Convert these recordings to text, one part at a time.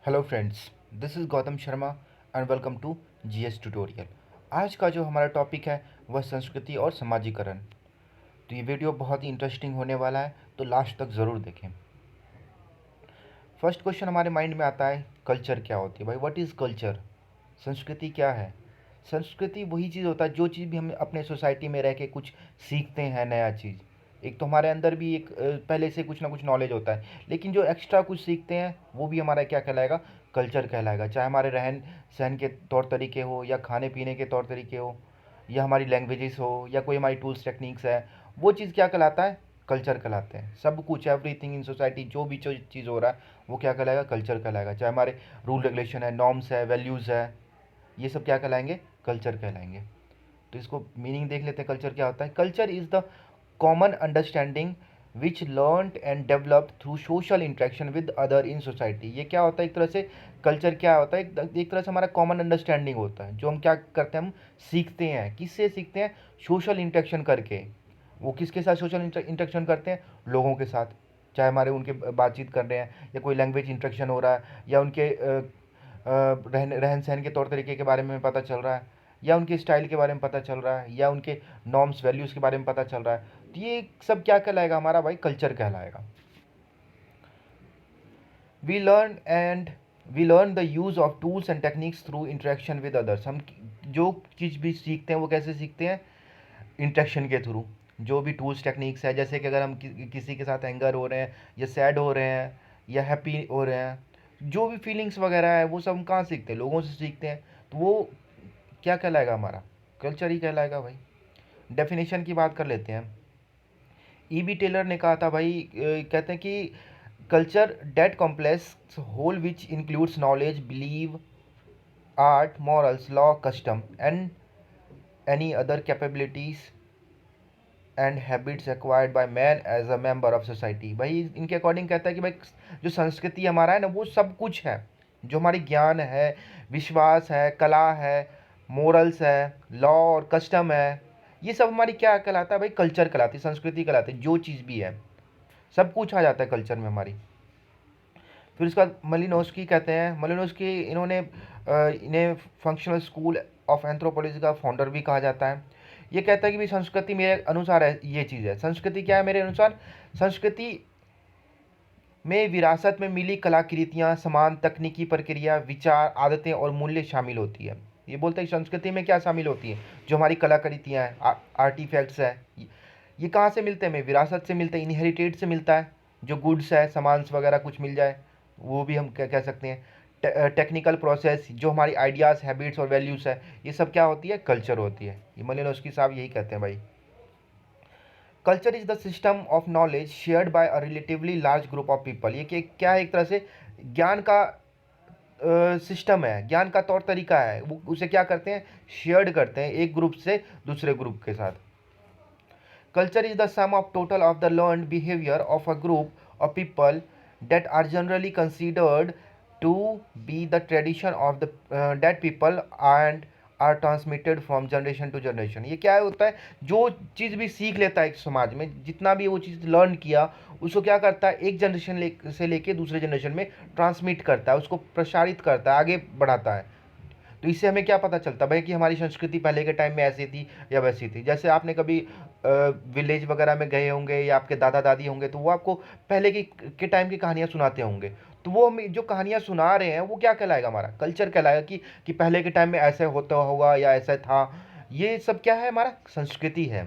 Hello friends, this is Gautam Sharma and welcome to GS tutorial. आज का जो हमारा टॉपिक है वह संस्कृति और समाजीकरण। तो ये वीडियो बहुत ही इंटरेस्टिंग होने वाला है, तो लास्ट तक ज़रूर देखें। फर्स्ट क्वेश्चन हमारे माइंड में आता है, कल्चर क्या होती है? भाई व्हाट इज़ कल्चर? संस्कृति क्या है? संस्कृति वही चीज़ होता है जो चीज़ भी हम अपने सोसाइटी में रह के कुछ सीखते हैं, नया चीज़। एक तो हमारे अंदर भी एक पहले से कुछ ना कुछ नॉलेज होता है, लेकिन जो एक्स्ट्रा कुछ सीखते हैं वो भी हमारा क्या कहलाएगा? कल्चर कहलाएगा। चाहे हमारे रहन सहन के तौर तरीके हो, या खाने पीने के तौर तरीके हो, या हमारी लैंग्वेजेस हो, या कोई हमारी टूल्स टेक्निक्स है, वो चीज़ क्या कहलाता है? कल्चर कहलाते हैं। सब कुछ, एवरीथिंग इन सोसाइटी, जो भी जो चीज़ हो रहा है वो क्या कहलाएगा? कल्चर कहलाएगा। चाहे हमारे रूल रेगुलेशन है, नॉर्म्स है, वैल्यूज़ है, ये सब क्या कहलाएंगे? कल्चर कहलाएंगे। तो इसको मीनिंग देख लेते हैं, कल्चर क्या होता है। Culture is the common understanding which learn and develop through social interaction with other in society. ये क्या होता है? एक तरह से कल्चर क्या होता है? एक तरह से हमारा कॉमन अंडरस्टैंडिंग होता है, जो हम क्या करते हैं, हम सीखते हैं। किससे सीखते हैं? सोशल इंटरेक्शन करके। वो किसके साथ सोशल इंटरेक्शन करते हैं? लोगों के साथ। चाहे हमारे उनके बातचीत कर रहे हैं, या कोई लैंग्वेज इंटरेक्शन हो रहा है, या उनके रहन रहन सहन के तौर तरीके के बारे में पता चल रहा है, या उनके स्टाइल के बारे में पता चल रहा है, या उनके नॉर्म्स वैल्यूज़ के बारे में पता चल रहा है। तो ये सब क्या कहलाएगा? हमारा भाई कल्चर कहलाएगा। We learn and we learn the use of tools and techniques through interaction with others. हम जो चीज़ भी सीखते हैं वो कैसे सीखते हैं? इंटरेक्शन के थ्रू। जो भी टूल्स टेक्निक्स है, जैसे कि अगर हम किसी के साथ एंगर हो रहे हैं, या सैड हो रहे हैं, या हैप्पी हो रहे हैं, जो भी फीलिंग्स वगैरह है वो सब हम कहाँ सीखते हैं? लोगों से सीखते हैं। तो वो क्या कहलाएगा? हमारा कल्चर ही कहलाएगा भाई। डेफिनेशन की बात कर लेते हैं। ईबी टेलर ने कहा था भाई, कहते हैं कि culture that complex whole which includes knowledge, believe, art, morals, law, custom and any other capabilities and habits acquired by man as a member of society. भाई इनके अकॉर्डिंग कहता है कि भाई जो संस्कृति हमारा है ना, वो सब कुछ है। जो हमारी ज्ञान है, विश्वास है, कला है, मोरल्स है, लॉ और कस्टम है, ये सब हमारी क्या कहलाता है भाई? कल्चर कहलाती है, संस्कृति कहलाती है। जो चीज़ भी है सब कुछ आ जाता है कल्चर में हमारी। फिर उसके बाद मलिनोस्की कहते हैं, मलिनोस्की इन्हें फंक्शनल स्कूल ऑफ एंथ्रोपोलॉजी का फाउंडर भी कहा जाता है। ये कहता है कि भाई संस्कृति मेरे अनुसार है, ये चीज़ है। संस्कृति क्या है मेरे अनुसार? संस्कृति में विरासत में मिली कलाकृतियाँ, समान तकनीकी प्रक्रिया, विचार, आदतें और मूल्य शामिल होती है। ये बोलते हैं कि संस्कृति में क्या शामिल होती है? जो हमारी कलाकृतियाँ हैं, आर्टिफैक्ट्स हैं, ये कहाँ से मिलते हैं? हमें विरासत से मिलते हैं, इनहेरिटेड से मिलता है। जो गुड्स है, सामान्स वगैरह कुछ मिल जाए, वो भी हम क्या कह सकते हैं? टेक्निकल प्रोसेस, जो हमारी आइडियाज़, हैबिट्स और वैल्यूज़ है, ये सब क्या होती है? कल्चर होती है। ये मलिनोस्की साहब यही कहते हैं भाई। Culture is the system of knowledge shared by a relatively large group of people. ये क्या है? एक तरह से ज्ञान का सिस्टम है, ज्ञान का तौर तरीका है। वो उसे क्या करते हैं? शेयर्ड करते हैं एक ग्रुप से दूसरे ग्रुप के साथ। Culture is the sum of total of the learned behaviour of a group of people that are generally considered to be the tradition of the that people and are transmitted from generation to generation। ये क्या होता है? जो चीज़ भी सीख लेता है एक समाज में, जितना भी वो चीज़ लर्न किया, उसको क्या करता है? एक जनरेशन से लेके दूसरे जनरेशन में ट्रांसमिट करता है, उसको प्रसारित करता है, आगे बढ़ाता है। तो इससे हमें क्या पता चलता है भाई कि हमारी संस्कृति पहले के टाइम में ऐसी थी या वैसी थी? जैसे आपने कभी विलेज वगैरह में गए होंगे, या आपके दादा दादी होंगे, तो वो आपको पहले के टाइम की कहानियाँ सुनाते होंगे। तो वो हमें जो कहानियाँ सुना रहे हैं वो क्या कहलाएगा? हमारा कल्चर कहलाएगा कि पहले के टाइम में ऐसे होता होगा या ऐसा था। ये सब क्या है? हमारा संस्कृति है।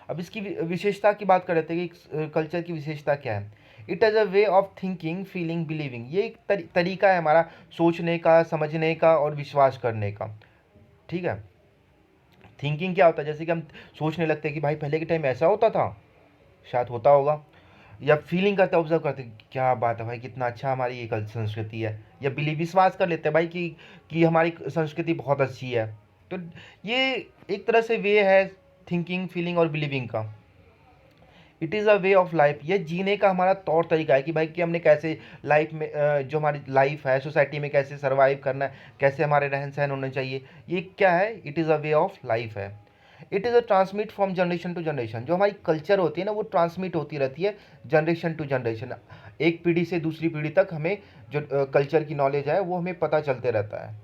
अब इसकी विशेषता की बात कर रहे थे कि कल्चर की विशेषता क्या है। It is a way of thinking, feeling, believing. ये एक तरीका है हमारा सोचने का, समझने का और विश्वास करने का। ठीक है। थिंकिंग क्या होता है? जैसे कि हम सोचने लगते हैं कि भाई पहले के टाइम में ऐसा होता था, शायद होता होगा। या फीलिंग करते, ऑब्जर्व करते हैं कि क्या बात है भाई, कितना अच्छा हमारी ये संस्कृति है। या बिलीव, विश्वास कर लेते हैं भाई कि हमारी संस्कृति बहुत अच्छी है। तो ये एक तरह से वे है थिंकिंग, फीलिंग और बिलीविंग का। It is a way of life. ये जीने का हमारा तौर तरीका है कि भाई कि हमने कैसे लाइफ में जो हमारी लाइफ है सोसाइटी में, कैसे सर्वाइव करना है, कैसे हमारे रहन सहन होने चाहिए। ये क्या है? It is a way of life है। It is a transmit from generation to generation. जो हमारी कल्चर होती है ना, वो ट्रांसमिट होती रहती है जनरेशन टू जनरेशन। एक पीढ़ी से दूसरी पीढ़ी तक हमें जो कल्चर की नॉलेज है वो हमें पता चलते रहता है।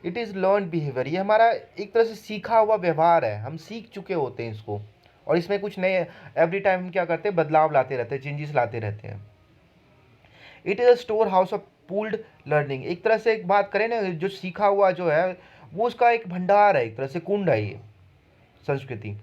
इट इज़ लर्न बिहेवियर, ये हमारा एक तरह से सीखा हुआ व्यवहार है, हम सीख चुके होते हैं इसको, और इसमें कुछ नए एवरी टाइम हम क्या करते हैं, बदलाव लाते रहते हैं, चेंजेस लाते रहते हैं। It is a store house of pooled learning, एक तरह से एक बात करें ना, जो सीखा हुआ जो है वो उसका एक भंडार है, एक तरह से कुंड है ये संस्कृति।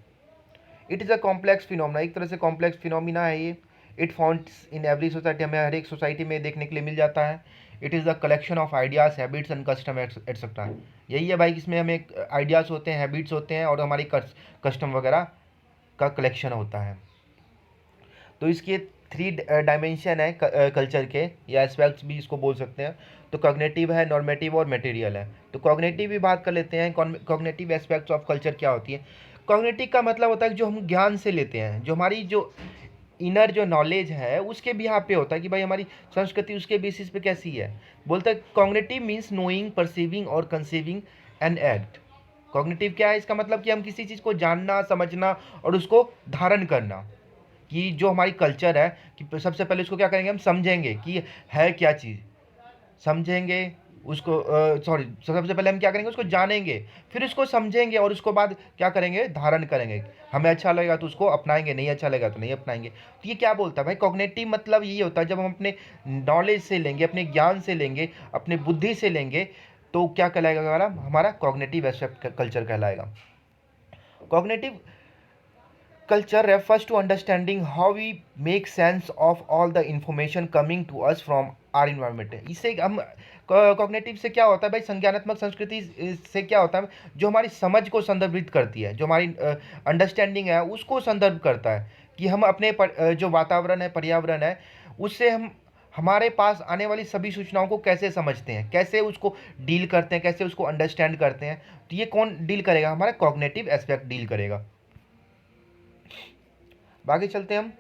It is a complex phenomena, एक तरह से कॉम्प्लेक्स फिनोमिना है ये। It founts in every society, हमें हर एक सोसाइटी में देखने के लिए मिल जाता है। It is the collection of ideas, habits and custom etcetera, यही है भाई, इसमें हमें आइडियाज़ होते हैं, हैबिट्स होते हैं, और हमारी कस्टम वगैरह का कलेक्शन होता है। तो इसके थ्री डायमेंशन है कल्चर के, या एस्पेक्ट्स भी इसको बोल सकते हैं। तो कॉग्निटिव है, नॉर्मेटिव और मटेरियल है। तो कॉग्निटिव भी बात कर लेते हैं, कॉग्निटिव एस्पेक्ट्स ऑफ कल्चर क्या होती है। कॉग्निटिव का मतलब होता है कि जो हम ज्ञान से लेते हैं, जो हमारी जो इनर जो नॉलेज है उसके भी यहाँ पे होता है कि भाई हमारी संस्कृति उसके बेसिस पे कैसी है। बोलते हैं कॉग्निटिव मीन्स नोइंग, परसीविंग और कंसीविंग एन एक्ट। कॉग्निटिव क्या है, इसका मतलब कि हम किसी चीज़ को जानना, समझना और उसको धारण करना, कि जो हमारी कल्चर है, कि सबसे पहले उसको क्या करेंगे, हम समझेंगे कि है क्या चीज़, समझेंगे उसको, सॉरी, सबसे पहले हम क्या करेंगे, उसको जानेंगे, फिर उसको समझेंगे, और उसको बाद क्या करेंगे, धारण करेंगे। हमें अच्छा लगेगा तो उसको अपनाएंगे, नहीं अच्छा लगेगा तो नहीं अपनाएंगे। तो ये क्या बोलता है भाई, कॉग्निटिव मतलब ये होता है जब हम अपने नॉलेज से लेंगे, अपने ज्ञान से लेंगे, अपने बुद्धि से लेंगे, तो क्या कहलाएगा, हमारा हमारा कॉग्निटिव एस्पेक्ट कल्चर कहलाएगा। Cognitive culture refers to understanding how we make sense of all the information coming to us from our environment। इससे हम कॉग्निटिव से क्या होता है भाई, संज्ञानात्मक संस्कृति से क्या होता है, जो हमारी समझ को संदर्भित करती है, जो हमारी अंडरस्टैंडिंग है उसको संदर्भ करता है, कि हम अपने जो वातावरण है, पर्यावरण है, उससे हम हमारे पास आने वाली सभी सूचनाओं को कैसे समझते हैं, कैसे उसको डील करते हैं, कैसे उसको अंडरस्टैंड करते हैं। तो ये कौन डील करेगा, हमारा कॉग्निटिव एस्पेक्ट डील करेगा। आगे चलते हैं हम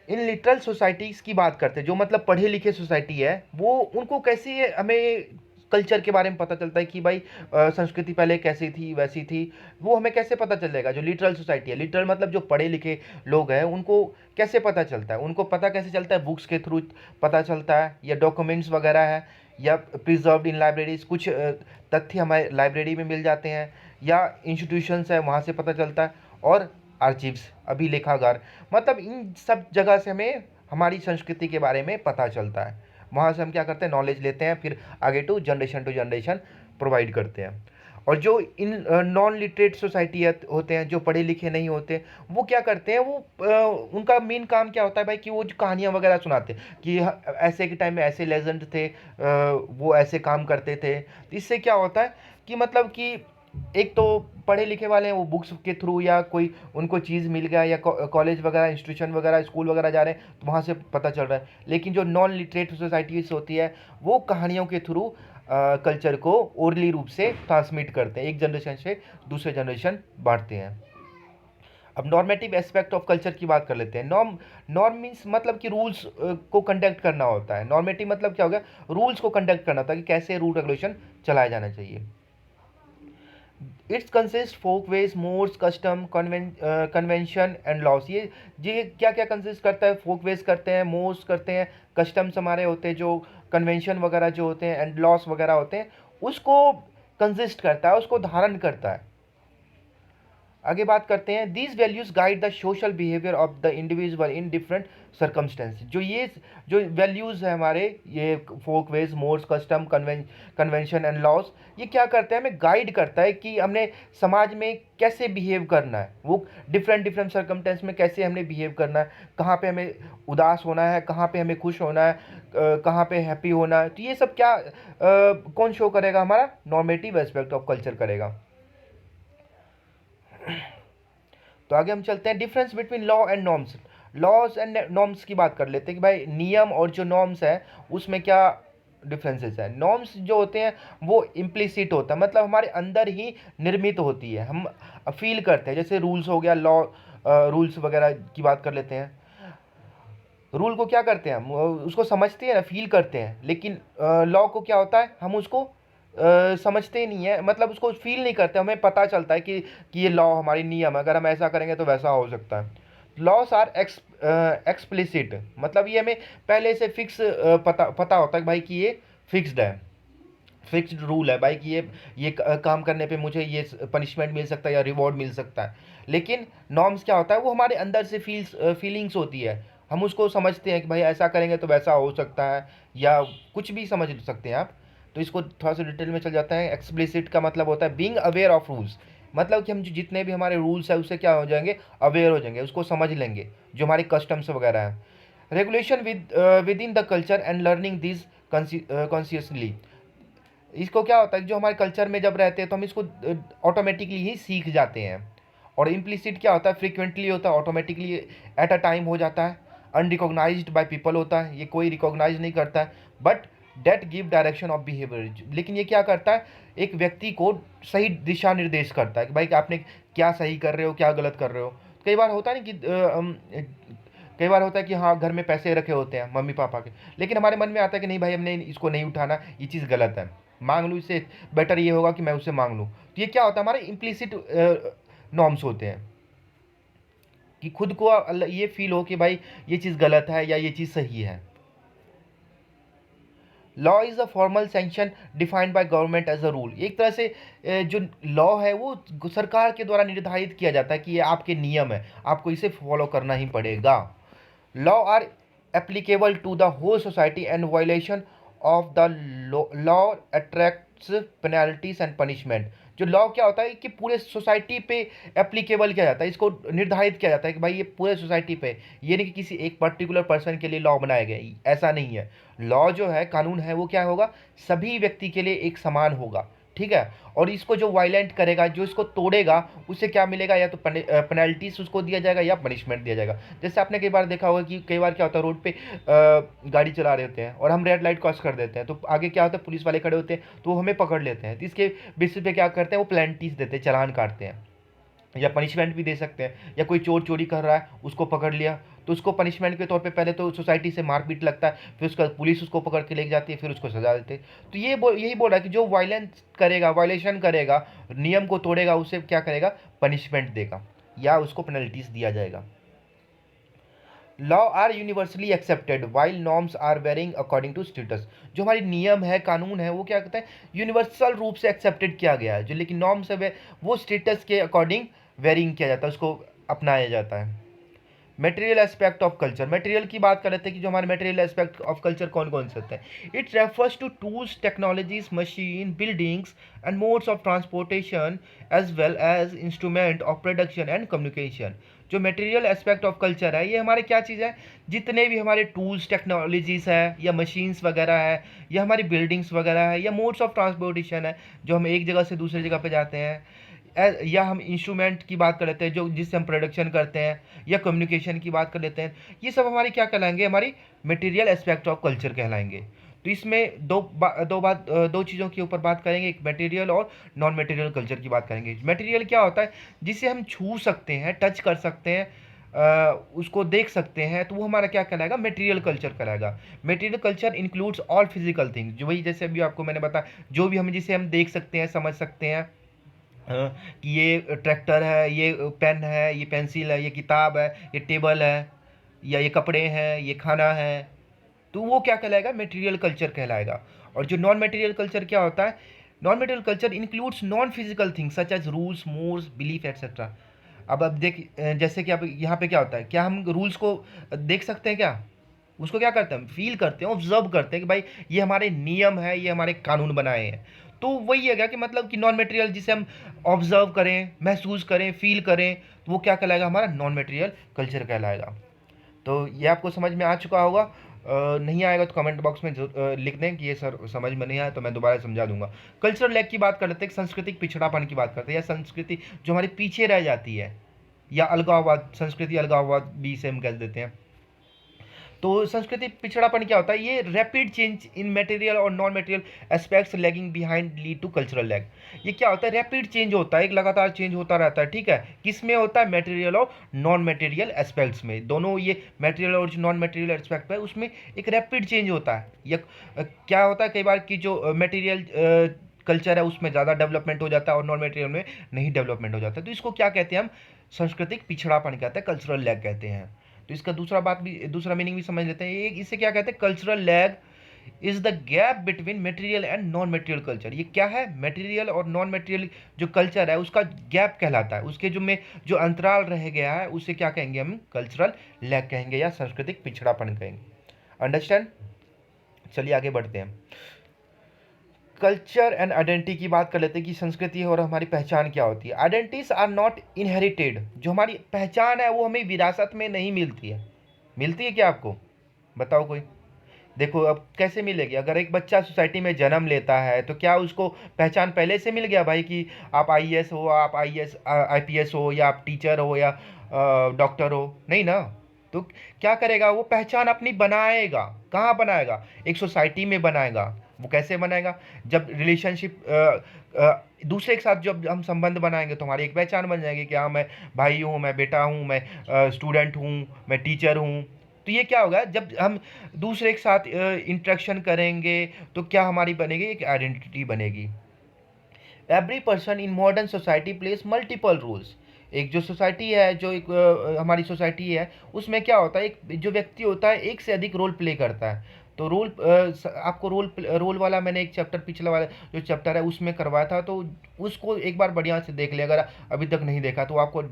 इन लिटरल सोसाइटीज़ की बात करते हैं, जो मतलब पढ़े लिखे सोसाइटी है, वो उनको कैसे हमें कल्चर के बारे में पता चलता है कि भाई संस्कृति पहले कैसी थी, वैसी थी, वो हमें कैसे पता चलेगा। जो लिटरल सोसाइटी है, लिटरल मतलब जो पढ़े लिखे लोग हैं, उनको कैसे पता चलता है, उनको पता कैसे चलता है, बुक्स के थ्रू पता चलता है, या डॉक्यूमेंट्स वगैरह है, या प्रिजर्व्ड इन लाइब्रेरीज, कुछ तथ्य हमारे लाइब्रेरी में मिल जाते हैं, या इंस्टीट्यूशंस है वहाँ से पता चलता है, और आर्चिव्स, अभिलेखागार, मतलब इन सब जगह से हमें हमारी संस्कृति के बारे में पता चलता है। वहाँ से हम क्या करते हैं, नॉलेज लेते हैं, फिर आगे टू जनरेशन प्रोवाइड करते हैं। और जो इन नॉन लिटरेट सोसाइटी होते हैं, जो पढ़े लिखे नहीं होते, वो क्या करते हैं, वो उनका मेन काम क्या होता है भाई, कि वो जो कहानियाँ वगैरह सुनाते हैं, कि ऐसे के टाइम में ऐसे लेजेंड थे, वो ऐसे काम करते थे। तो इससे क्या होता है कि मतलब कि एक तो पढ़े लिखे वाले हैं, वो बुक्स के थ्रू या कोई उनको चीज़ मिल गया, या कॉलेज वगैरह, इंस्टीट्यूशन वगैरह, स्कूल वगैरह जा रहे हैं तो वहाँ से पता चल रहा है। लेकिन जो नॉन लिटरेट सोसाइटीज़ होती है, वो कहानियों के थ्रू कल्चर को ओरली रूप से ट्रांसमिट करते हैं, एक जनरेशन से दूसरे जनरेशन बांटते हैं। अब नॉर्मेटिव एस्पेक्ट ऑफ कल्चर की बात कर लेते हैं। नॉर्म मीन्स मतलब कि रूल्स को कंडक्ट करना होता है। नॉर्मेटिव मतलब क्या हो गया, रूल्स को कंडक्ट करना होता है, कि कैसे रूल रेगुलेशन चलाया जाना चाहिए। It's consist folk veg, mores, custom, convention and laws. ये क्या क्या कंसिस्ट करता है, फोक वेज करते हैं, मोर्स करते हैं, कस्टम्स हमारे होते हैं, जो कन्वेंशन वगैरह जो होते हैं, एंड लॉस वगैरह होते हैं, उसको कंसिस्ट करता है, उसको धारण करता है। आगे बात करते हैं, these values guide the social behaviour of the individual in different circumstances. जो वैल्यूज़ है हमारे, ये folk veg, mores, custom, convention and laws, ये क्या करते हैं, हमें गाइड करता है कि हमने समाज में कैसे बिहेव करना है, वो डिफरेंट डिफरेंट सर्कमस्टेंस में कैसे हमने बिहेव करना है, कहाँ पे हमें उदास होना है, कहाँ पे हमें खुश होना है, कहाँ पे हैप्पी होना है। तो ये सब क्या कौन शो करेगा, हमारा नॉर्मेटिव एस्पेक्ट ऑफ कल्चर करेगा। तो आगे हम चलते हैं, difference between law and norms. Laws and norms की बात कर लेते हैं, कि भाई नियम और जो नॉर्म्स है उसमें क्या डिफरेंसेस है। नॉर्म्स जो होते हैं वो इम्प्लिसिट होता है, मतलब हमारे अंदर ही निर्मित होती है, हम फील करते हैं। जैसे रूल्स हो गया, लॉ रूल्स वगैरह की बात कर लेते हैं। रूल को क्या करते हैं हम, उसको समझते हैं ना, फील करते हैं। लेकिन लॉ को क्या होता है, हम उसको समझते ही नहीं है, मतलब उसको फील नहीं करते, हमें पता चलता है कि ये लॉ हमारी नियम है, अगर हम ऐसा करेंगे तो वैसा हो सकता है। लॉस आर एक्सप्लिसिट, मतलब ये हमें पहले से फिक्स पता होता है कि भाई कि ये फिक्स्ड है, फिक्स्ड रूल है भाई कि ये काम करने पे मुझे ये पनिशमेंट मिल सकता है या रिवॉर्ड मिल सकता है। लेकिन नॉर्म्स क्या होता है, वो हमारे अंदर से फीलिंग्स होती है, हम उसको समझते हैं कि भाई ऐसा करेंगे तो वैसा हो सकता है, या कुछ भी समझ सकते हैं आप। तो इसको थोड़ा सा डिटेल में चल जाता है। एक्सप्लिसिट का मतलब होता है बीइंग अवेयर ऑफ रूल्स, मतलब कि हम जितने भी हमारे रूल्स है उससे क्या हो जाएंगे, अवेयर हो जाएंगे, उसको समझ लेंगे, जो हमारे कस्टम्स वगैरह हैं। Regulation with in the culture and learning this consciously, इसको क्या होता है कि जो हमारे कल्चर में जब रहते हैं तो हम इसको ऑटोमेटिकली ही सीख जाते हैं। और इम्प्लिसिट क्या होता है, फ्रिक्वेंटली होता है, ऑटोमेटिकली एट अ टाइम हो जाता है, अनरिकॉग्नाइज्ड बाय पीपल होता है, ये कोई रिकॉग्नाइज नहीं करता है, but that give direction of behaviour, लेकिन ये क्या करता है, एक व्यक्ति को सही दिशा निर्देश करता है कि भाई आपने क्या सही कर रहे हो, क्या गलत कर रहे हो। कई बार होता है ना कि कई बार होता है कि हाँ घर में पैसे रखे होते हैं मम्मी पापा के, लेकिन हमारे मन में आता है कि नहीं भाई हमने इसको नहीं उठाना, ये चीज़ गलत है, मांग लूँ इससे, बेटर ये होगा कि मैं उससे मांग लूँ। तो ये क्या होता है, हमारे इम्प्लिसिट नॉर्म्स होते हैं कि खुद को ये फील हो कि भाई ये चीज़ गलत है या ये चीज़ सही है। Law is a formal sanction defined by government as a rule, एक तरह से जो लॉ है वो सरकार के द्वारा निर्धारित किया जाता है कि ये आपके नियम है, आपको इसे फॉलो करना ही पड़ेगा। Law are applicable to the whole society and violation of the law attracts penalties and punishment, जो लॉ क्या होता है कि पूरे सोसाइटी पे एप्लीकेबल किया जाता है, इसको निर्धारित किया जाता है कि भाई ये पूरे सोसाइटी पे, ये नहीं कि किसी एक पर्टिकुलर पर्सन के लिए लॉ बनाया गया, ऐसा नहीं है। लॉ जो है, कानून है, वो क्या होगा, सभी व्यक्ति के लिए एक समान होगा, ठीक है। और इसको जो वायलेंट करेगा, जो इसको तोड़ेगा, उसे क्या मिलेगा, या तो पेनल्टीज उसको दिया जाएगा या पनिशमेंट दिया जाएगा। जैसे आपने कई बार देखा होगा कि कई बार क्या होता है, रोड पे गाड़ी चला रहे होते हैं और हम रेड लाइट क्रॉस कर देते हैं, तो आगे क्या होता है, पुलिस वाले खड़े होते हैं तो वो हमें पकड़ लेते हैं, तो इसके बेसिस पे क्या करते हैं, वो पेनल्टीज देते हैं, चालान काटते हैं, या पनिशमेंट भी दे सकते हैं। या कोई चोर चोरी कर रहा है, उसको पकड़ लिया, तो उसको पनिशमेंट के तौर पे पहले तो सोसाइटी से मारपीट लगता है, फिर उसका पुलिस उसको पकड़ के ले जाती है, फिर उसको सजा देते हैं। तो यही बोल रहा है कि जो वायलेंस करेगा, वायलेशन करेगा, नियम को तोड़ेगा, उसे क्या करेगा, पनिशमेंट देगा या उसको पेनल्टीज दिया जाएगा। Law are universally accepted while norms are varying according to status, जो हमारे नियम है, कानून है, वो क्या कहते हैं, यूनिवर्सल रूप से एक्सेप्टेड किया गया है, जो लेकिन नॉर्म्स है वो स्टेटस के अकॉर्डिंग वेरिंग किया जाता है, उसको अपनाया जाता है। Material aspect of culture, material की बात कर रहे थे कि जो हमारे मटेरियल एस्पेक्ट ऑफ कल्चर कौन कौन से होते हैं। It refers to tools, technologies, machine, buildings and modes of transportation as well as instrument of production and communication. जो मटेरियल एस्पेक्ट ऑफ कल्चर है, ये हमारे क्या चीज़ है, जितने भी हमारे टूल्स, टेक्नोलॉजीज़ है, या मशीन्स वगैरह है, या हमारी बिल्डिंग्स वगैरह है, या मोड्स ऑफ ट्रांसपोर्टेशन है, जो हम एक जगह से दूसरी जगह पे जाते हैं, या हम इंस्ट्रूमेंट की बात कर लेते हैं जो जिससे हम प्रोडक्शन करते हैं, या कम्युनिकेशन की बात कर लेते हैं, ये सब हमारी क्या कहलाएंगे, हमारी मटेरियल एस्पेक्ट ऑफ कल्चर कहलाएंगे। तो इसमें दो चीज़ों के ऊपर बात करेंगे, एक मटेरियल और नॉन मटेरियल कल्चर की बात करेंगे। मटेरियल क्या होता है, जिसे हम छू सकते हैं, टच कर सकते हैं, उसको देख सकते हैं, तो वो हमारा क्या कहलाएगा, मटेरियल कल्चर कहलाएगा। Material culture includes all physical things, जो वही जैसे अभी आपको मैंने बताया, जो भी हम जिसे हम देख सकते हैं, समझ सकते हैं, कि ये ट्रैक्टर है, ये पेन है, ये पेंसिल है, ये किताब है, ये टेबल है, या ये कपड़े हैं, ये खाना है, तो वो क्या कहलाएगा, मटेरियल कल्चर कहलाएगा। और जो नॉन मटेरियल कल्चर क्या होता है, non material culture includes non physical things such as rules, mores, belief etcetera. अब देख, जैसे कि अब यहाँ पे क्या होता है, क्या हम रूल्स को देख सकते हैं, क्या उसको क्या करते हैं, हम फील करते हैं, ऑब्जर्व करते हैं कि भाई ये हमारे नियम है, ये हमारे कानून बनाए हैं। तो वही है क्या कि मतलब कि नॉन मटेरियल जिसे हम ऑब्जर्व करें, महसूस करें, फील करें, तो वो क्या कहलाएगा, हमारा नॉन मटेरियल कल्चर कहलाएगा। तो ये आपको समझ में आ चुका होगा। नहीं आएगा तो कमेंट बॉक्स में लिख दें कि ये सर समझ में नहीं आया, तो मैं दोबारा समझा दूंगा। कल्चरल लैग की बात कर लेते हैं, सांस्कृतिक पिछड़ापन की बात करते हैं, या संस्कृति जो हमारी पीछे रह जाती है, या अलगाववाद, संस्कृति अलगाववाद भी इसे हम कह देते हैं। तो संस्कृति पिछड़ापन क्या होता है, ये रैपिड चेंज इन मटेरियल और non material aspects lagging behind lead to cultural lag. ये क्या होता है, रैपिड चेंज होता है, एक लगातार चेंज होता रहता है, ठीक है, किस में होता है, मटेरियल और नॉन मटेरियल एस्पेक्ट्स में, दोनों ये मटेरियल और जो नॉन मटेरियल एस्पेक्ट है उसमें एक रैपिड चेंज होता है। या क्या होता है, कई बार की जो मटेरियल कल्चर है उसमें ज़्यादा डेवलपमेंट हो जाता है और नॉन मटेरियल में नहीं डेवलपमेंट हो जाता है, तो इसको क्या कहते हैं हम, सांस्कृतिक पिछड़ापन कहते हैं, कल्चरल लैग कहते हैं। तो इसका दूसरा मीनिंग भी समझ लेते हैं। एक इससे क्या कहते हैं, cultural lag is the gap between material and non material culture. ये क्या है, मटेरियल और नॉन मटेरियल जो कल्चर है उसका गैप कहलाता है, उसके जो अंतराल रह गया है उसे क्या कहेंगे हम, कल्चरल लैग कहेंगे या सांस्कृतिक पिछड़ापन कहेंगे। अंडरस्टैंड। चलिए आगे बढ़ते हैं। कल्चर एंड आइडेंटिटी की बात कर लेते हैं कि संस्कृति और हमारी पहचान क्या होती है। Identities are not inherited. जो हमारी पहचान है वो हमें विरासत में नहीं मिलती है। मिलती है क्या आपको, बताओ कोई। देखो अब कैसे मिलेगी, अगर एक बच्चा सोसाइटी में जन्म लेता है तो क्या उसको पहचान पहले से मिल गया भाई कि आप आईएएस हो, आप आईएएस आईपीएस हो, या आप टीचर हो, या डॉक्टर हो, नहीं ना। तो क्या करेगा, वो पहचान अपनी बनाएगा। कहाँ बनाएगा, एक सोसाइटी में बनाएगा। वो कैसे बनाएगा, जब रिलेशनशिप दूसरे के साथ जब हम संबंध बनाएंगे तो हमारी एक पहचान बन जाएगी कि हाँ मैं भाई हूँ, मैं बेटा हूँ, मैं स्टूडेंट हूँ, मैं टीचर हूँ। तो ये क्या होगा, जब हम दूसरे के साथ इंटरेक्शन करेंगे तो क्या हमारी बनेगी, एक आइडेंटिटी बनेगी। Every person in modern society plays multiple roles. एक जो सोसाइटी है, जो एक हमारी सोसाइटी है, उसमें क्या होता है, एक जो व्यक्ति होता है एक से अधिक रोल प्ले करता है। तो आपको रोल वाला मैंने एक चैप्टर, पिछला वाला जो चैप्टर है उसमें करवाया था, तो उसको एक बार बढ़िया से देख लिया। अगर अभी तक नहीं देखा तो आपको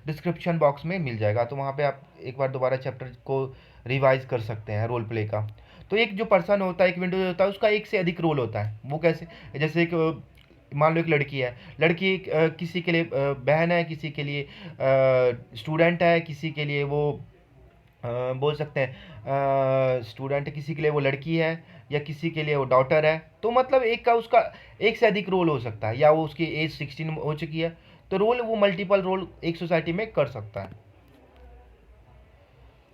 डिस्क्रिप्शन बॉक्स में मिल जाएगा, तो वहाँ पे आप एक बार दोबारा चैप्टर को रिवाइज कर सकते हैं, रोल प्ले का। तो एक जो पर्सन होता है, एक विंडो होता है, उसका एक से अधिक रोल होता है। वो कैसे, जैसे एक मान लो एक लड़की है, लड़की किसी के लिए बहन है, किसी के लिए स्टूडेंट है, किसी के लिए वो बोल सकते हैं स्टूडेंट, किसी के लिए वो लड़की है, या किसी के लिए वो डॉटर है। तो मतलब एक का उसका एक से अधिक रोल हो सकता है, या वो उसकी एज 16 हो चुकी है, तो रोल वो मल्टीपल रोल एक सोसाइटी में कर सकता है।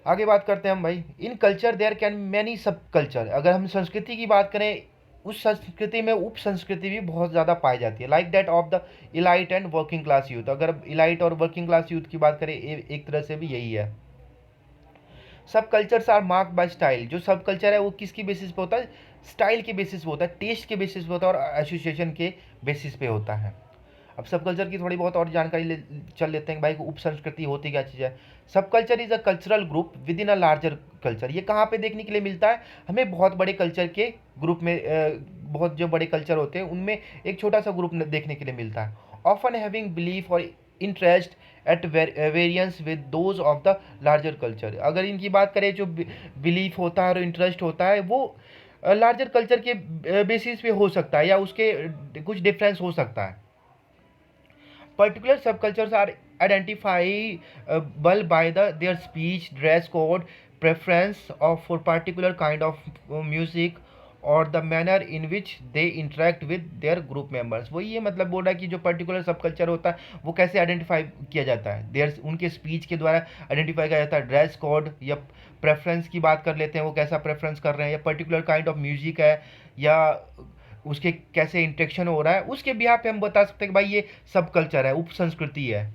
आगे बात करते हैं हम भाई, in culture there can many sub culture. अगर हम संस्कृति की बात करें, उस संस्कृति में उप संस्कृति भी बहुत ज़्यादा पाई जाती है, like that of the elite and working class youth. अगर इलाइट और वर्किंग क्लास यूथ की बात करें, एक तरह से भी यही है। Sub cultures are marked by style. जो सब कल्चर है वो किसकी बेसिस पे होता है, स्टाइल के बेसिस पे होता है, टेस्ट के बेसिस पे होता है, और एसोसिएशन के बेसिस पे होता है। अब सब कल्चर की थोड़ी बहुत और जानकारी चल लेते हैं भाई, उप संस्कृति होती क्या चीज़ है। सब culture is a cultural group with in a larger culture. ये कहाँ पे देखने के लिए मिलता है, हमें बहुत बड़े कल्चर के ग्रुप में, बहुत जो बड़े कल्चर होते हैं उनमें एक छोटा सा ग्रुप देखने के लिए मिलता है। ऑफन हैविंग बिलीफ और interest eight variance with those of the larger culture. अगर इनकी बात करें, जो बिलीफ होता है और इंटरेस्ट होता है वो लार्जर कल्चर के बेसिस पे हो सकता है, या उसके कुछ डिफरेंस हो सकता है। Particular subcultures are identifiable by their speech, dress code, preference of for particular kind of music, और the manner in which they interact with their group members. वो ये मतलब बोल रहा है कि जो पर्टिकुलर सब कल्चर होता है वो कैसे आइडेंटिफाई किया जाता है, देयर उनके स्पीच के द्वारा आइडेंटिफाई किया जाता है। ड्रेस कोड या प्रेफरेंस की बात कर लेते हैं, वो कैसा प्रेफरेंस कर रहे हैं, या पर्टिकुलर काइंड ऑफ म्यूजिक है, या उसके कैसे इंटरेक्शन हो रहा है, उसके बिहार पे हम बता सकते हैं कि भाई ये सब कल्चर है, उप संस्कृति है,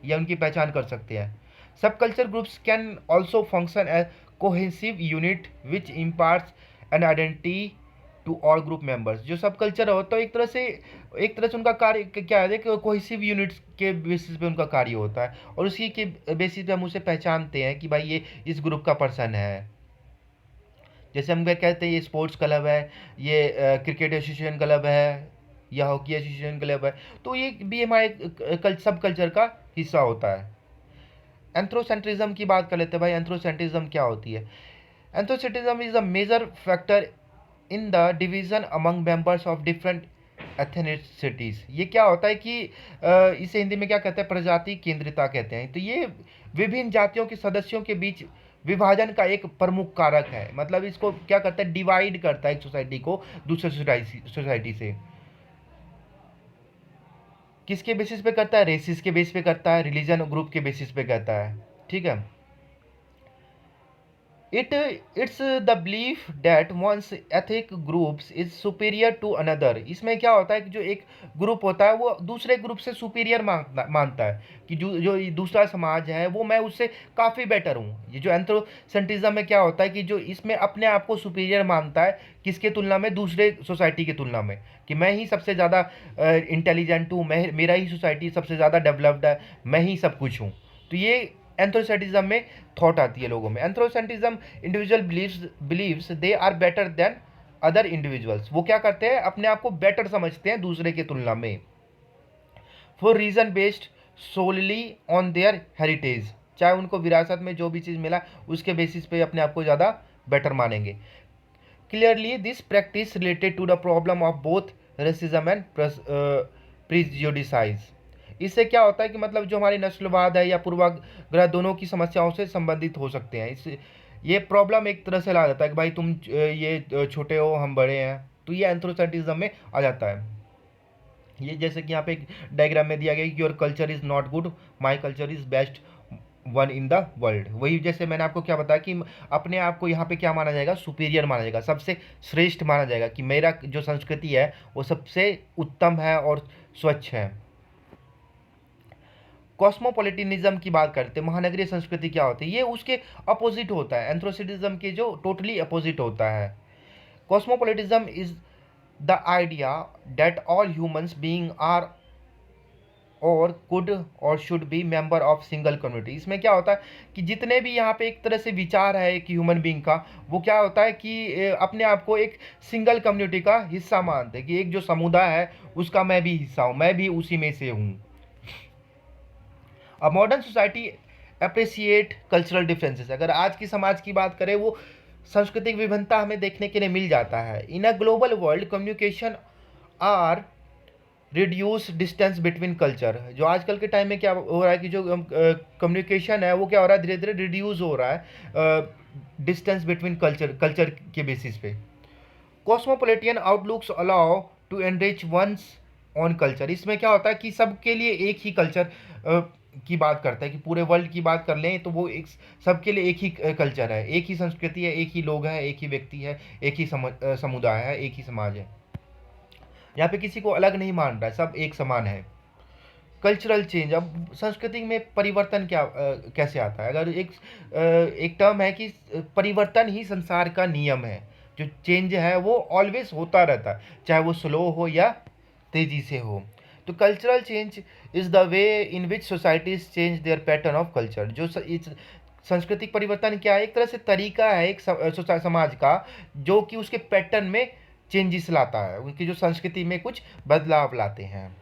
या उनकी पहचान कर सकते हैं। Sub culture groups can also function as cohesive unit which imparts an identity to all group members. जो सब कल्चर होता है एक तरह से उनका कार्य क्या है, कोहेसिव यूनिट्स के बेसिस पे उनका कार्य होता है, और उसी के बेसिस पे हम उसे पहचानते हैं कि भाई ये इस ग्रुप का पर्सन है। जैसे हम कहते हैं ये स्पोर्ट्स क्लब है, ये क्रिकेट एसोसिएशन क्लब है, या हॉकी एसोसिएशन क्लब है, तो ये भी हमारे सब कल्चर का हिस्सा होता है। एंथ्रोसेंट्रिज्म की बात कर लेते हैं भाई, एंथ्रोसेंट्रिज्म क्या होती है। Ethnocentrism is a major factor in the division among members of different ethnicities. ये क्या होता है कि इसे हिंदी में क्या कहते हैं, प्रजाति केंद्रिता कहते हैं। तो ये विभिन्न जातियों के सदस्यों के बीच विभाजन का एक प्रमुख कारक है। मतलब इसको क्या करता है, डिवाइड करता है एक सोसाइटी को दूसरे सोसाइटी से। किसके बेसिस पे करता है, रेसिस के बेसिस पे करता है, रिलीजन ग्रुप के बेसिस पे करता है। ठीक है। It's the belief that one's ethic groups is superior to another. इसमें क्या होता है कि जो एक ग्रुप होता है वो दूसरे ग्रुप से सुपीरियर मानता है कि जो ये दूसरा समाज है वो मैं उससे काफ़ी बेटर हूँ। ये जो एंथ्रोसेंट्रिज्म में क्या होता है कि जो इसमें अपने आप को सुपीरियर मानता है किसके तुलना में, दूसरे सोसाइटी की तुलना में, कि मैं ही सबसे ज़्यादा इंटेलिजेंट हूँ, मैं मेरा ही सोसाइटी सबसे ज़्यादा डेवलप्ड है, मैं ही सब कुछ हूँ। तो ये एंथ्रोसेंट्रिज्म में थॉट आती है लोगों में। Ethnocentrism individual believes they are better than other individuals. वो क्या करते हैं, अपने आप को बेटर समझते हैं दूसरे की तुलना में। For reason based solely on their heritage, चाहे उनको विरासत में जो भी चीज़ मिला उसके बेसिस पे अपने आप को ज़्यादा बेटर मानेंगे। Clearly this practice related to the problem of both racism and prejudices. इससे क्या होता है कि मतलब जो हमारी नस्लवाद है या पूर्वाग्रह दोनों की समस्याओं से संबंधित हो सकते हैं। इस ये प्रॉब्लम एक तरह से ला जाता है कि भाई तुम ये छोटे हो हम बड़े हैं, तो ये एंथ्रोसेंट्रिज्म में आ जाता है। ये जैसे कि यहाँ पे एक डायग्राम में दिया गया कि your culture is not good, my culture is best one in the world. वही जैसे मैंने आपको क्या बताया कि अपने आप को यहाँ पे क्या माना जाएगा, सुपीरियर माना जाएगा, सबसे श्रेष्ठ माना जाएगा कि मेरा जो संस्कृति है वो सबसे उत्तम है और स्वच्छ है। कॉस्मोपॉलिटिनिज्म की बात करते हैं, महानगरीय संस्कृति क्या होती है, ये उसके अपोजिट होता है, एंथ्रोसिटिज्म के जो टोटली अपोजिट होता है। Cosmopolitanism is the idea that all humans being are or could or should be member of single community. इसमें क्या होता है कि जितने भी यहाँ पे एक तरह से विचार है एक ह्यूमन बीइंग का, वो क्या होता है कि अपने आप को एक सिंगल कम्युनिटी का हिस्सा मानते हैं कि एक जो समुदाय है उसका मैं भी हिस्सा हूँ, मैं भी उसी में से हूँ। A modern society appreciate cultural differences. अगर आज की समाज की बात करें, वो सांस्कृतिक विभिन्नता हमें देखने के लिए मिल जाता है। In a global world communication are reduce distance between culture. जो आजकल के टाइम में क्या हो रहा है कि जो कम्युनिकेशन है वो क्या हो रहा है, धीरे धीरे रिड्यूस हो रहा है डिस्टेंस बिटवीन कल्चर के बेसिस पे। Cosmopolitan outlooks allow to enrich ones on culture. इसमें क्या होता है कि सबके लिए एक ही कल्चर की बात करता है, कि पूरे वर्ल्ड की बात कर लें तो वो एक सबके लिए एक ही कल्चर है, एक ही संस्कृति है, एक ही लोग हैं, एक ही व्यक्ति है, एक ही समुदाय है, एक ही समाज है। यहाँ पे किसी को अलग नहीं मान रहा है, सब एक समान है। कल्चरल चेंज, अब संस्कृति में परिवर्तन क्या कैसे आता है। अगर एक टर्म है कि परिवर्तन ही संसार का नियम है। जो चेंज है वो ऑलवेज होता रहता है, चाहे वो स्लो हो या तेजी से हो। तो cultural change is the way in which societies change their pattern of culture. जो सांस्कृतिक परिवर्तन क्या है, एक तरह से तरीका है एक समाज का जो कि उसके पैटर्न में चेंजेस लाता है, उनकी जो संस्कृति में कुछ बदलाव लाते हैं।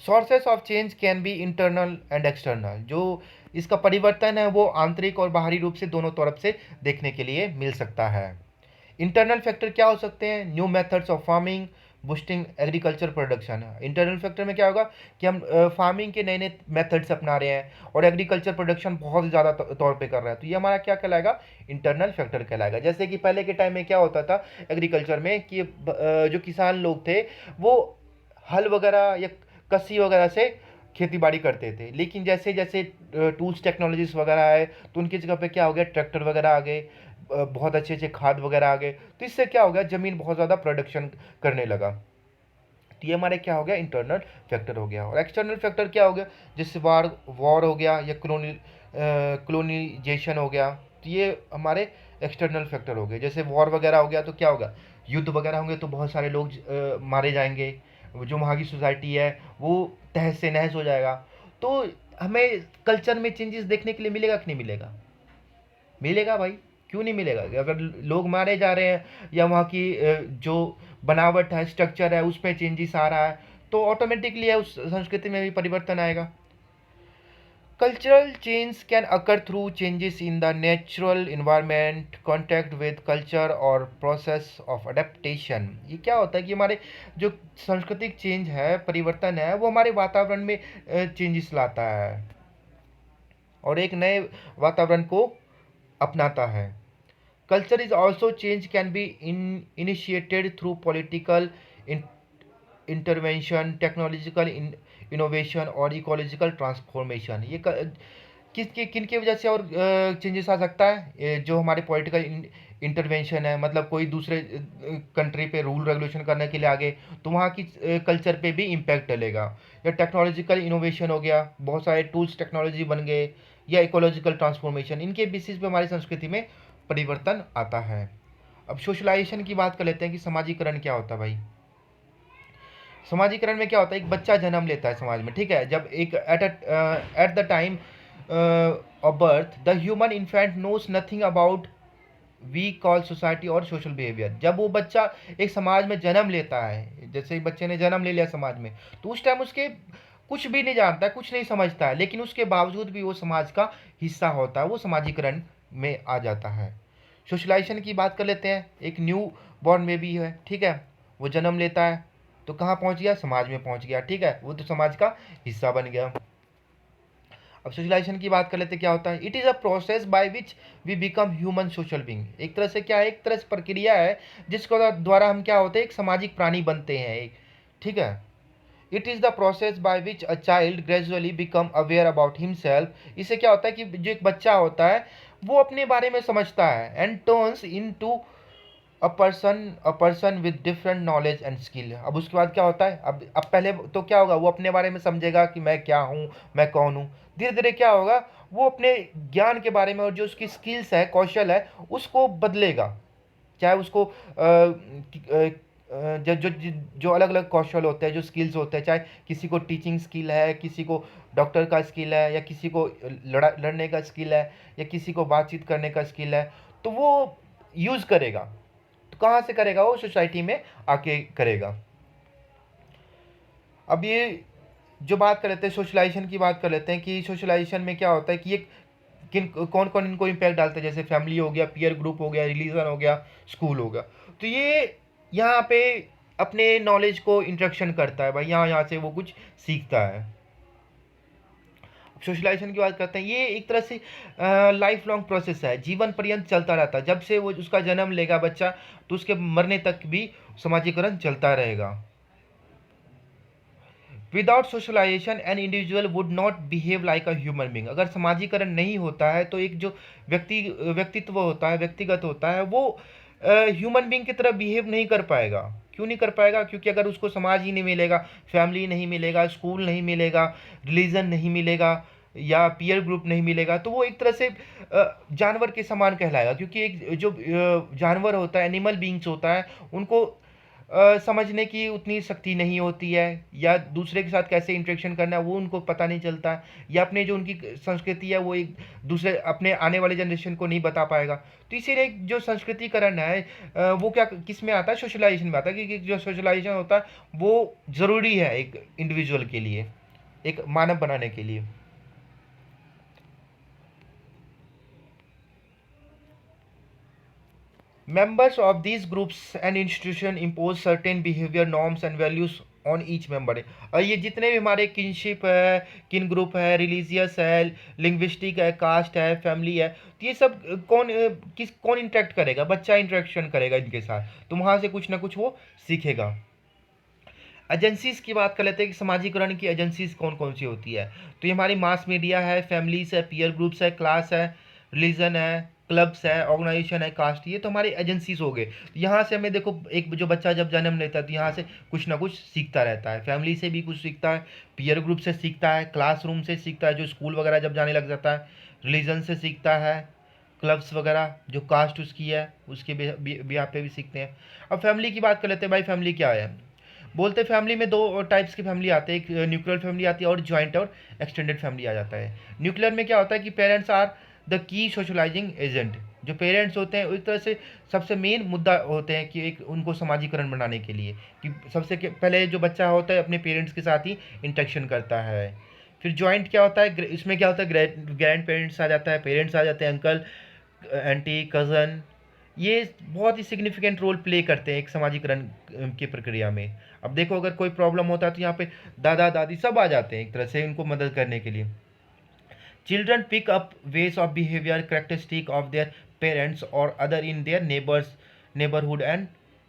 Sources of change can be internal and external. जो इसका परिवर्तन है वो आंतरिक और बाहरी रूप से दोनों तरफ से देखने के लिए मिल सकता है। इंटरनल फैक्टर क्या हो सकते हैं, new methods of farming, boosting agriculture production. Internal factor में क्या होगा कि हम फार्मिंग के नए नए मेथड्स अपना रहे हैं और एग्रीकल्चर प्रोडक्शन बहुत ज़्यादा तौर पे कर रहा है, तो ये हमारा क्या कहलाएगा, इंटरनल फैक्टर कहलाएगा। जैसे कि पहले के टाइम में क्या होता था एग्रीकल्चर में कि जो किसान लोग थे वो हल वगैरह या कस्सी वगैरह से खेती बाड़ी करते थे, लेकिन जैसे जैसे टूल्स टेक्नोलॉजीज वगैरह आए तो उनकी जगह पे क्या हो गया, ट्रैक्टर वगैरह आ गए, बहुत अच्छे अच्छे खाद वगैरह आ गए, तो इससे क्या हो गया, ज़मीन बहुत ज़्यादा प्रोडक्शन करने लगा। तो ये हमारे क्या हो गया, इंटरनल फैक्टर हो गया। और एक्सटर्नल फैक्टर क्या हो गया, जैसे वॉर हो गया या क्लोनिजेशन हो गया, तो ये हमारे एक्सटर्नल फैक्टर हो गए। जैसे वॉर वगैरह हो गया तो क्या होगा, युद्ध वगैरह होंगे तो बहुत सारे लोग मारे जाएंगे, जो वहाँ की सोसाइटी है वो तहस से नहस हो जाएगा। तो हमें कल्चर में चेंजेस देखने के लिए मिलेगा कि नहीं मिलेगा, मिलेगा भाई, क्यों नहीं मिलेगा। अगर लोग मारे जा रहे हैं या वहाँ की जो बनावट है, स्ट्रक्चर है, उसमें चेंजेस आ रहा है, तो ऑटोमेटिकली उस संस्कृति में भी परिवर्तन आएगा। Cultural change can occur through changes in the natural environment, contact with culture or process of adaptation। ये क्या होता है कि हमारे जो सांस्कृतिक चेंज है, परिवर्तन है, वो हमारे वातावरण में चेंजेस लाता है और एक नए वातावरण को अपनाता है। Culture is also change can be initiated through political intervention, technological innovation और इकोलॉजिकल ट्रांसफॉर्मेशन। ये किन की वजह से और चेंजेस आ सकता है? जो हमारे पॉलिटिकल इंटरवेंशन है, मतलब कोई दूसरे कंट्री पे रूल रेगुलेशन करने के लिए आगे, तो वहाँ की कल्चर पे भी इम्पैक्ट डलेगा। या टेक्नोलॉजिकल इनोवेशन हो गया, बहुत सारे टूल्स टेक्नोलॉजी बन गए, या इकोलॉजिकल ट्रांसफॉर्मेशन, इनके बेसिस पे हमारी संस्कृति में परिवर्तन आता है। अब सोशलाइजेशन की बात कर लेते हैं कि समाजीकरण क्या होता है भाई। समाजीकरण में क्या होता है, एक बच्चा जन्म लेता है समाज में, ठीक है। जब एक at the time of birth the human infant knows nothing about we call society और सोशल बिहेवियर। जब वो बच्चा एक समाज में जन्म लेता है, जैसे बच्चे ने जन्म ले लिया समाज में, तो उस टाइम उसके कुछ भी नहीं जानता है, कुछ नहीं समझता है, लेकिन उसके बावजूद भी वो समाज का हिस्सा होता है, वो समाजीकरण में आ जाता है। सोशलाइजेशन की बात कर लेते हैं। एक न्यू बॉर्न बेबी है, ठीक है, वो जन्म लेता है, तो कहाँ पहुंच गया, समाज में पहुंच गया, ठीक है, वो तो समाज का हिस्सा बन गया। अब सोशलाइजेशन की बात कर लेते, क्या होता है, it is a process by which we become human social being. एक तरह से क्या है, एक तरह से प्रक्रिया है जिसको द्वारा हम क्या होते हैं, एक सामाजिक प्राणी बनते हैं एक, ठीक है। It is the process by which a child gradually become aware about himself. इससे क्या होता है कि जो एक बच्चा होता है वो अपने बारे में समझता है, and turns in to a person with different knowledge and skill. अब उसके बाद क्या होता है, अब पहले तो क्या होगा, वो अपने बारे में समझेगा कि मैं क्या हूँ, मैं कौन हूँ। धीरे धीरे क्या होगा, वो अपने ज्ञान के बारे में और जो उसकी स्किल्स है, कौशल है, उसको बदलेगा। चाहे उसको जो अलग अलग कौशल होते हैं, जो स्किल्स होते हैं, चाहे किसी को टीचिंग स्किल है, किसी को डॉक्टर का स्किल है, या किसी को लड़ने का स्किल है, या किसी को बातचीत करने का स्किल है, तो वो यूज़ करेगा। तो कहाँ से करेगा, वो सोसाइटी में आके करेगा। अब ये जो बात कर लेते हैं, सोशलाइजेशन की बात कर लेते हैं कि सोशलाइजेशन में क्या होता है कि ये किन कौन कौन इनको इम्पैक्ट डालता है, जैसे फैमिली हो गया, पीयर ग्रुप हो गया, रिलीजन हो गया, स्कूल हो गया। तो ये यहाँ पे अपने नॉलेज को इंट्रैक्शन करता है भाई, यहाँ यहाँ से वो कुछ सीखता है। सोशलाइजेशन की बात करते हैं, ये एक तरह से लाइफ लॉन्ग प्रोसेस है, जीवन पर्यंत चलता रहता है। जब से वो उसका जन्म लेगा बच्चा, तो उसके मरने तक भी समाजीकरण चलता रहेगा। Without socialisation an individual would not behave like a human being. अगर समाजीकरण नहीं होता है तो एक जो व्यक्तित्व होता है, व्यक्तिगत होता है, वो ह्यूमन बींग की तरह बिहेव नहीं कर पाएगा। क्यों नहीं कर पाएगा, क्योंकि अगर उसको समाज ही नहीं मिलेगा, फैमिली नहीं मिलेगा, स्कूल नहीं मिलेगा, रिलीजन नहीं मिलेगा, या पीयर ग्रुप नहीं मिलेगा, तो वो एक तरह से जानवर के समान कहलाएगा। क्योंकि एक जो जानवर होता है, एनिमल बींग्स होता है, उनको समझने की उतनी शक्ति नहीं होती है, या दूसरे के साथ कैसे इंटरेक्शन करना है वो उनको पता नहीं चलता है, या अपने जो उनकी संस्कृति है वो एक दूसरे अपने आने वाले जनरेशन को नहीं बता पाएगा। तो इसीलिए जो संस्कृतिकरण है वो क्या किस में आता है, सोशलाइजेशन में आता है। क्योंकि जो सोशलाइजेशन होता है वो ज़रूरी है एक इंडिविजुअल के लिए, एक मानव बनाने के लिए। Members of these groups and institution impose certain behavior norms and values on each member। और ये जितने भी हमारे किनशिप है, किन ग्रुप है, रिलीजियस है, लिंग्विस्टिक है, कास्ट है, फैमिली है, तो ये सब कौन इंटरेक्ट करेगा, बच्चा इंटरेक्शन करेगा इनके साथ, तो वहाँ से कुछ ना कुछ वो सीखेगा। एजेंसीज की बात कर लेते हैं कि समाजीकरण की एजेंसीज कौन कौन सी होती है। तो ये हमारी मास मीडिया है, फैमिलीज है, पीयर ग्रुप्स है, क्लास है, रिलीजन है, क्लब्स है, ऑर्गेनाइजेशन है, कास्ट, ये तो हमारे एजेंसीज हो गए। तो यहाँ से हमें देखो, एक जो बच्चा जब जन्म लेता है तो यहाँ से कुछ ना कुछ सीखता रहता है, फैमिली से भी कुछ सीखता है, पीयर ग्रुप से सीखता है, क्लासरूम से सीखता है, जो स्कूल वगैरह जब जाने लग जाता है, रिलीजन से सीखता है, क्लब्स वगैरह, जो कास्ट उसकी है उसके बिहार पे भी सीखते हैं। अब फैमिली की बात कर लेते हैं भाई। फैमिली क्या है, बोलते फैमिली में दो टाइप्स की फैमिली आते हैं, एक न्यूक्लियर फैमिली आती है और जॉइंट और एक्सटेंडेड फैमिली आ जाता है। न्यूक्लियर में क्या होता है कि parents are the key socialising agent. जो पेरेंट्स होते हैं एक तरह से सबसे मेन मुद्दा होते हैं कि एक उनको समाजीकरण बनाने के लिए, कि सबसे पहले जो बच्चा होता है अपने पेरेंट्स के साथ ही इंटरेक्शन करता है। फिर जॉइंट क्या होता है, इसमें क्या होता है, ग्रैंड पेरेंट्स आ जाता है, पेरेंट्स आ जाते हैं, अंकल, आंटी, कज़न, ये बहुत ही सिग्निफिकेंट रोल प्ले करते हैं एक समाजीकरण की प्रक्रिया में। अब देखो, अगर कोई प्रॉब्लम होता है तो यहाँ पे दादा दादी सब आ जाते हैं एक तरह से उनको मदद करने के लिए। Children pick up ways of behaviour characteristic of their parents और other in their neighbourhood and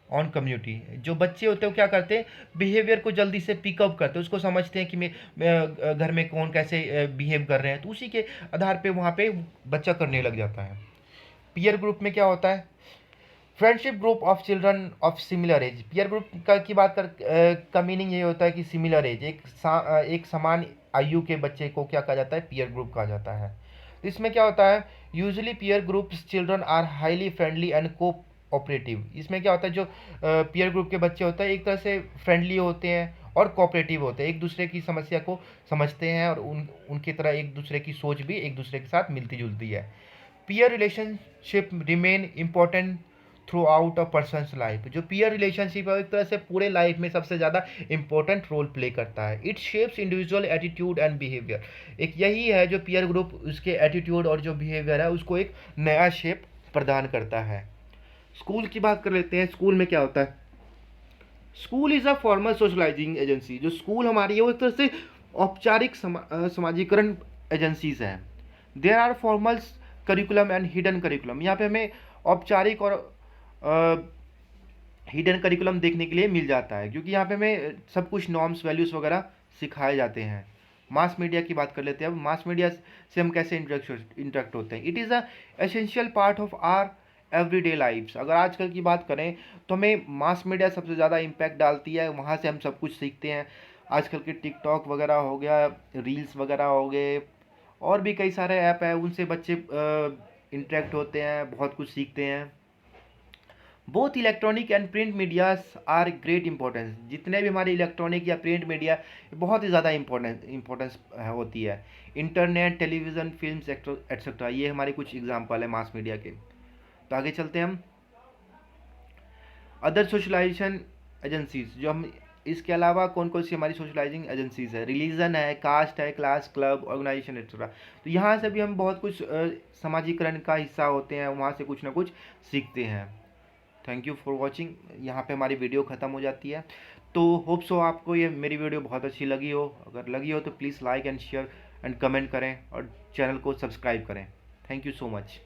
on community. जो बच्चे होते हैं वो क्या करते हैं, बिहेवियर को जल्दी से पिकअप करते हैं, उसको समझते हैं कि मैं घर में कौन कैसे बिहेव कर रहे हैं, तो उसी के आधार पे वहाँ पे बच्चा करने लग जाता है। पीयर ग्रुप में क्या होता है, friendship group of children of similar age. Peer group की बात का मीनिंग ये होता है कि सिमिलर एज, एक समान आयु के बच्चे को क्या कहा जाता है, पीयर ग्रुप कहा जाता है। तो इसमें क्या होता है, usually peer groups children are highly friendly and cooperative. इसमें क्या होता है, जो पीयर ग्रुप के बच्चे होते हैं एक तरह से फ्रेंडली होते हैं और कोऑपरेटिव होते हैं, एक दूसरे की समस्या को समझते हैं और उनकी तरह एक दूसरे की सोच भी एक दूसरे के साथ मिलती जुलती है। Peer relationship remain important through out a person's life. जो पीयर रिलेशनशिप है एक तरह से पूरे लाइफ में सबसे ज़्यादा इंपॉर्टेंट रोल प्ले करता है। It shapes individual attitude and behaviour. एक यही है जो पीयर ग्रुप उसके एटीट्यूड और जो बिहेवियर है उसको एक नया शेप प्रदान करता है। स्कूल की बात कर लेते हैं। स्कूल में क्या होता है, school is a formal socialising agency. जो स्कूल हमारी है वो एक तरह से औपचारिक समाजीकरण एजेंसीज हैं। There are formal curriculum and hidden curriculum. यहाँ पे हमें औपचारिक और हिडन करिकुलम देखने के लिए मिल जाता है, क्योंकि यहाँ पे हमें सब कुछ नॉर्म्स वैल्यूज़ वगैरह सिखाए जाते हैं। मास मीडिया की बात कर लेते हैं। अब मास मीडिया से हम कैसे इंटरेक्ट होते हैं। It is a essential part of our everyday lifes. अगर आजकल की बात करें तो हमें मास मीडिया सबसे ज़्यादा इम्पैक्ट डालती है, वहाँ से हम सब कुछ सीखते हैं। आजकल के टिकटॉक वगैरह हो गया, रील्स वगैरह हो गए, और भी कई सारे ऐप हैं, उनसे बच्चे इंटरेक्ट होते हैं, बहुत कुछ सीखते हैं। Both electronic and print medias are great importance. जितने भी हमारे इलेक्ट्रॉनिक या प्रिंट मीडिया बहुत ही ज़्यादा इंपॉर्टेंस होती है। इंटरनेट, टेलीविज़न, फिल्म एक्सेट्रा, ये हमारे कुछ एग्जाम्पल है मास मीडिया के। तो आगे चलते हैं हम। अदर सोशलाइजेशन एजेंसीज, जो हम इसके अलावा कौन कौन सी हमारी सोशलाइजिंग एजेंसीज है, रिलीजन है, कास्ट है, क्लास, क्लब, ऑर्गेनाइजेशन एक्सेट्रा। तो यहाँ से भी हम बहुत कुछ समाजीकरण का हिस्सा होते हैं, वहाँ से कुछ ना कुछ सीखते हैं। Thank you for watching. यहाँ पे हमारी वीडियो ख़त्म हो जाती है। तो होप सो आपको ये मेरी वीडियो बहुत अच्छी लगी हो। अगर लगी हो तो please like and share and comment करें और चैनल को सब्सक्राइब करें। Thank you so much.